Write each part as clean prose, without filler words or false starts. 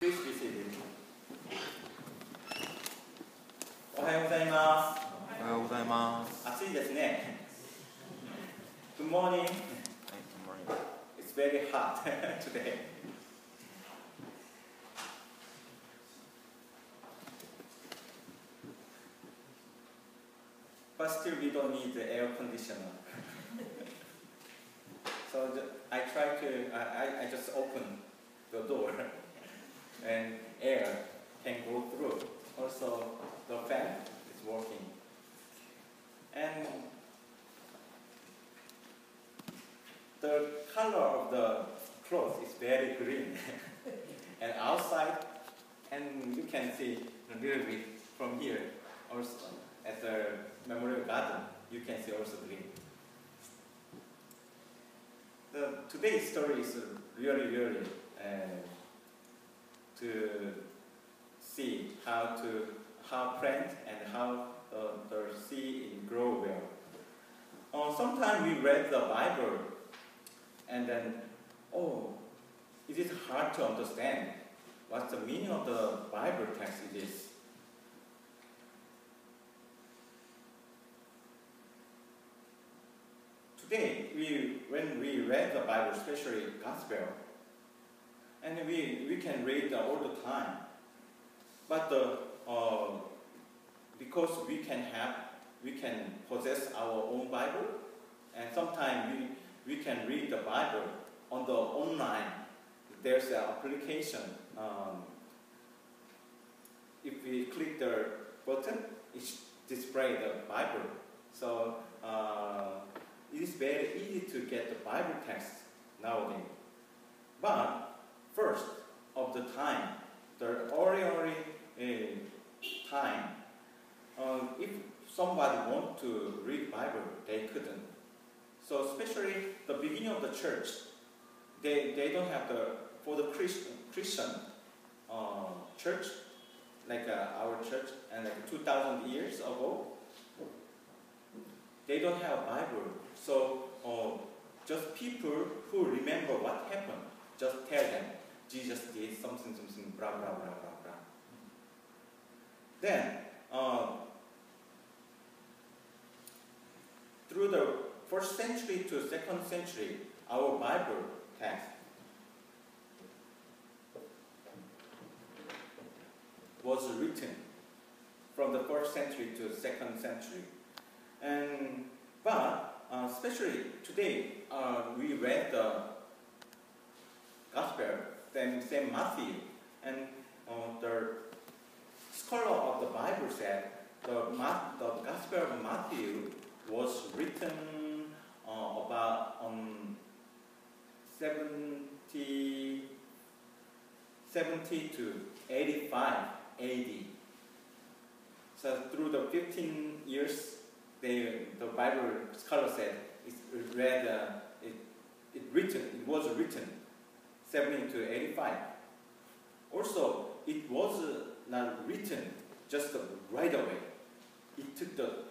Please be seated. おはようございます。おはようございます。暑いですね。Good morning. はい、good morning. It's very hot today. But still we don't need the air conditioner. So I just open the door and air can go through. Also the fan is working. And the color of the clothes is very green. And outside, and you can see a little bit from here also at the Memorial Garden, you can see also green. Today's story is really to see how plant and how the seed grow well. Sometimes we read the Bible and then, it is hard to understand what the meaning of the Bible text is. Today, when we read the Bible, especially Gospel, and we can read all the time, but because we can possess our own Bible, and sometimes we can read the Bible on the online. There's an application. If we click the button, it displays the Bible. So it is very easy to get the Bible text nowadays. But first of the time, the early time, if somebody want to read Bible, they couldn't. So especially the beginning of the church, they don't have for the Christian church, like our church, and like 2,000 years ago, they don't have Bible. So just people who remember what happened, just tell them, Jesus did something, blah, blah, blah, blah, blah. Then, through the 1st century to 2nd century, our Bible text was written from the 1st century to 2nd century. But especially today, we read the Gospel, then St. Matthew, and the scholar of the Bible said the Gospel of Matthew was written about 70 to 85 AD. So through the 15 years, the Bible scholar said it was written 70 to 85. Also, it was not written just right away. It took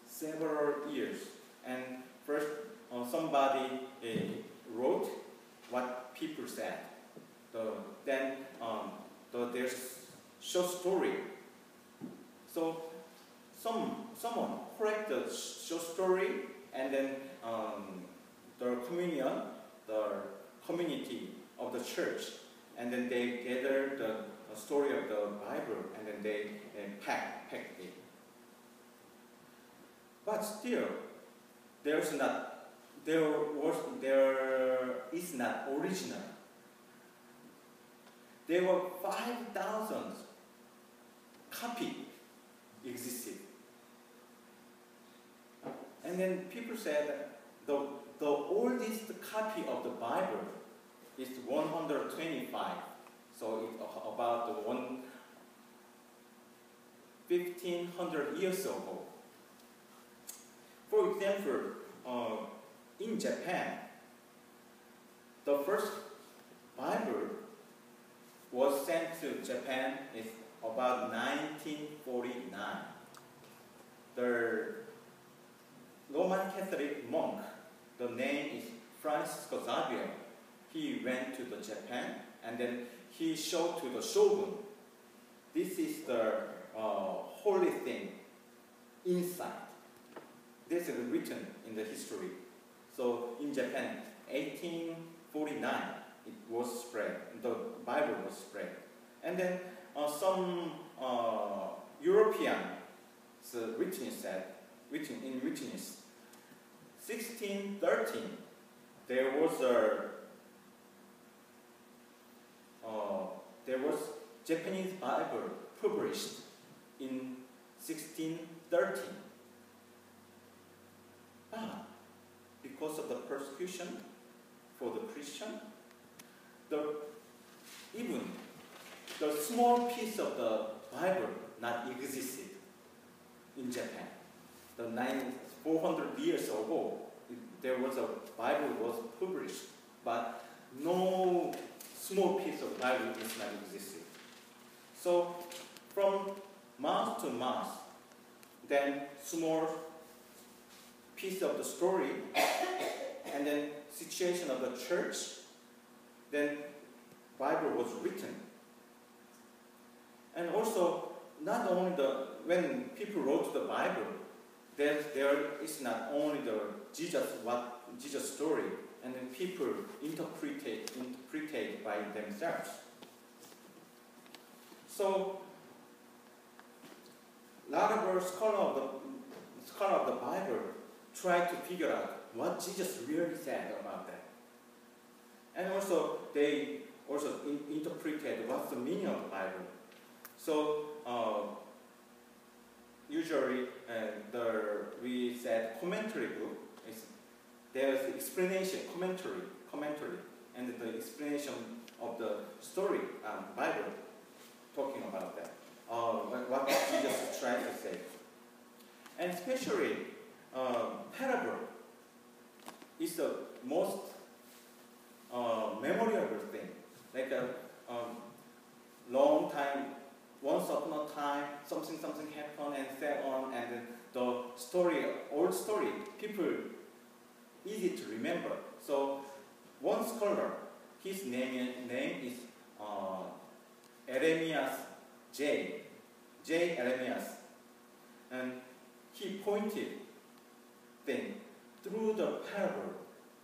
several years. And first, somebody wrote what people said. Then there's short story. So someone correct the short story, and then the community of the church, and then they gather the story of the Bible, and then they pack it. But still, there is not original. There were 5,000 copies existed. And then people said the oldest copy of the Bible is 125. So it's about 1,500 years ago. For example, in Japan, the first Bible was sent to Japan is about 1949. The Roman Catholic monk, the name is Francisco Xavier. He went to Japan, and then he showed to the shogun, this is the holy thing inside. This is written in the history. So in Japan, 1849, it was spread. The Bible was spread. And then some European witness said, in witness, 1613, there was Japanese Bible published in 1613. But because of the persecution for the Christian, even the small piece of the Bible not existed in Japan. The 400 years ago, there was a Bible was published, but no small piece of Bible is not existed. So from month to month, then small piece of the story, and then situation of the church, then Bible was written. And also, not only when people wrote the Bible, there is not only the Jesus story, and then people interpreted by themselves. So, a lot of scholar of the Bible try to figure out what Jesus really said about that. And also, they also interpreted what's the meaning of the Bible. So, usually, we said commentary book. There's explanation, commentary, and the explanation of the story, Bible, talking about that. What Jesus tried to say. And especially, parable is the most memorable thing. Like a long time, once upon a time, something happened and so on, and the story, old story, people easy to remember. So one scholar, his name is Eremias J. Eremias, and he pointed thing through the parable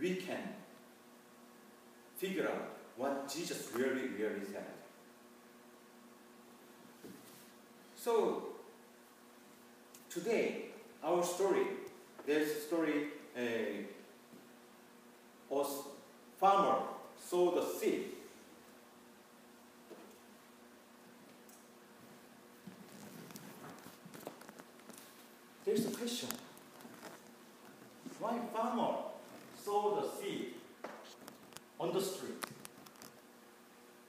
we can figure out what Jesus really said. So today, our story, there's a story, a farmer sowed the seed. There's a question. Why farmer sowed the seed on the street?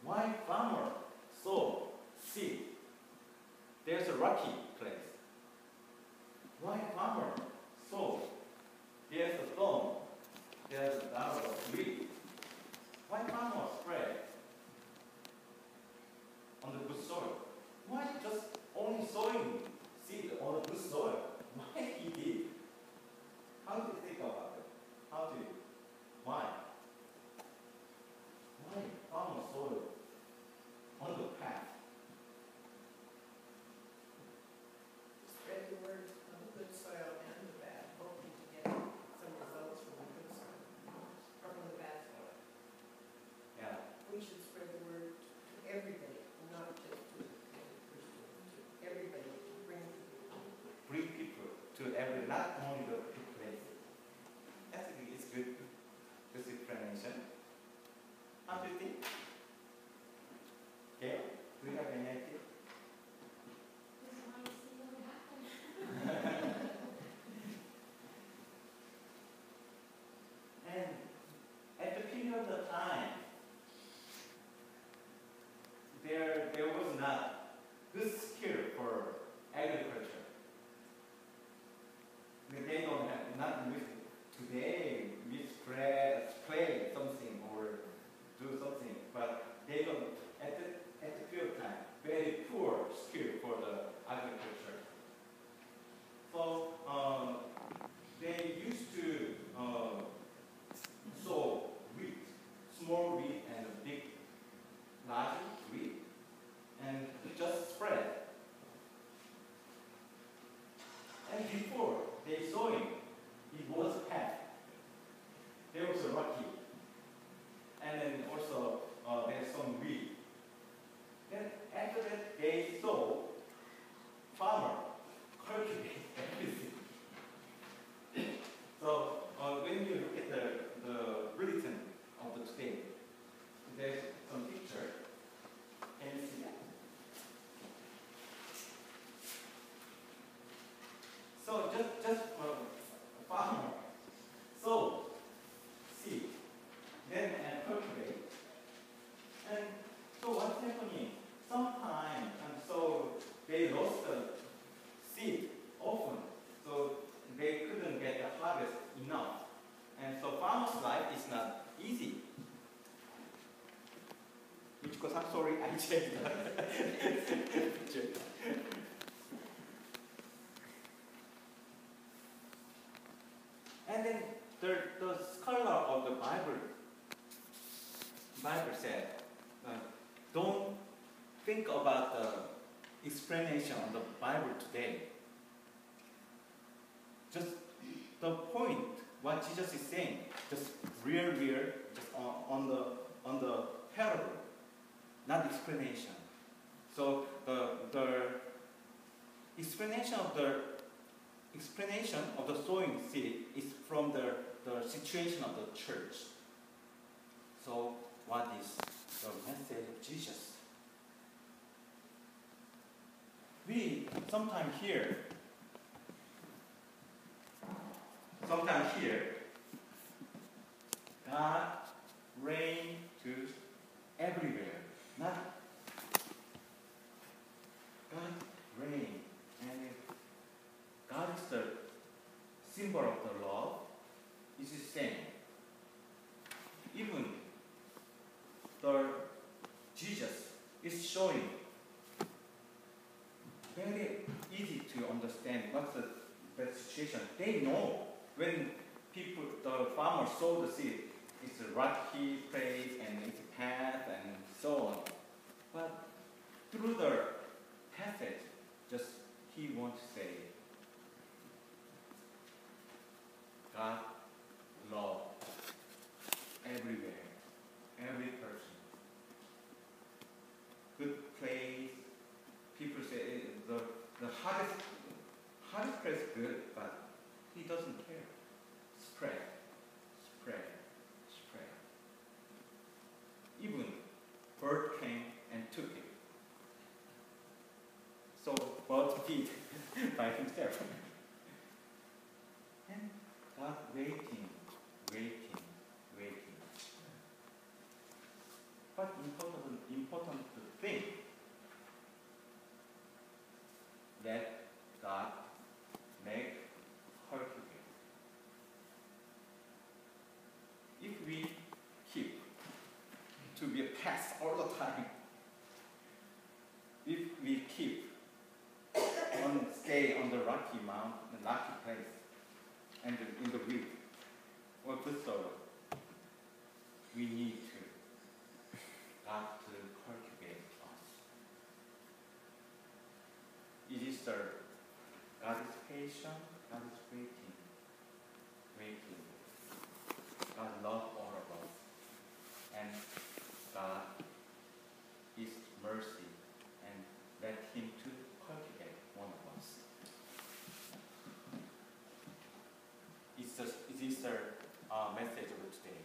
Why farmer sow seed? There's a rocky place. Why farmer sow? There's a stone. There's a lot of weed. Why farmer spread on the good soil? Why just only sowing seed on the good soil? Why he did? How do you think about it? Why? Why farmer soil on the path? And then the scholar of the Bible said, don't think about the explanation of the Bible today. Just the point, what Jesus is saying, just real, just on the parable, not explanation. So the explanation of the sowing seed is from the situation of the church. So what is the message of Jesus? We sometimes hear, God reign to everywhere. Not God reign, and God is the symbol of the love. Is the same. Even the Jesus is showing very easy to understand what's the situation. They know when the farmers sow the seed, it's a rocky place and it's a path and so on. But through the passage, just he wants to say, God love everywhere, every person. Good place. People say the hardest place is good, but he doesn't care. Spread. Even bird came and took it. So bird feed by himself. And God waiting. But important thing that God make cultivate. If we keep to be a pest all the time, if we keep stay on the rocky place, and in the weed or the soil, we need to God to cultivate us. It is God is patient, God is waiting. God loves all of us, and God is mercy, and let Him to cultivate one of us. It is the message of today.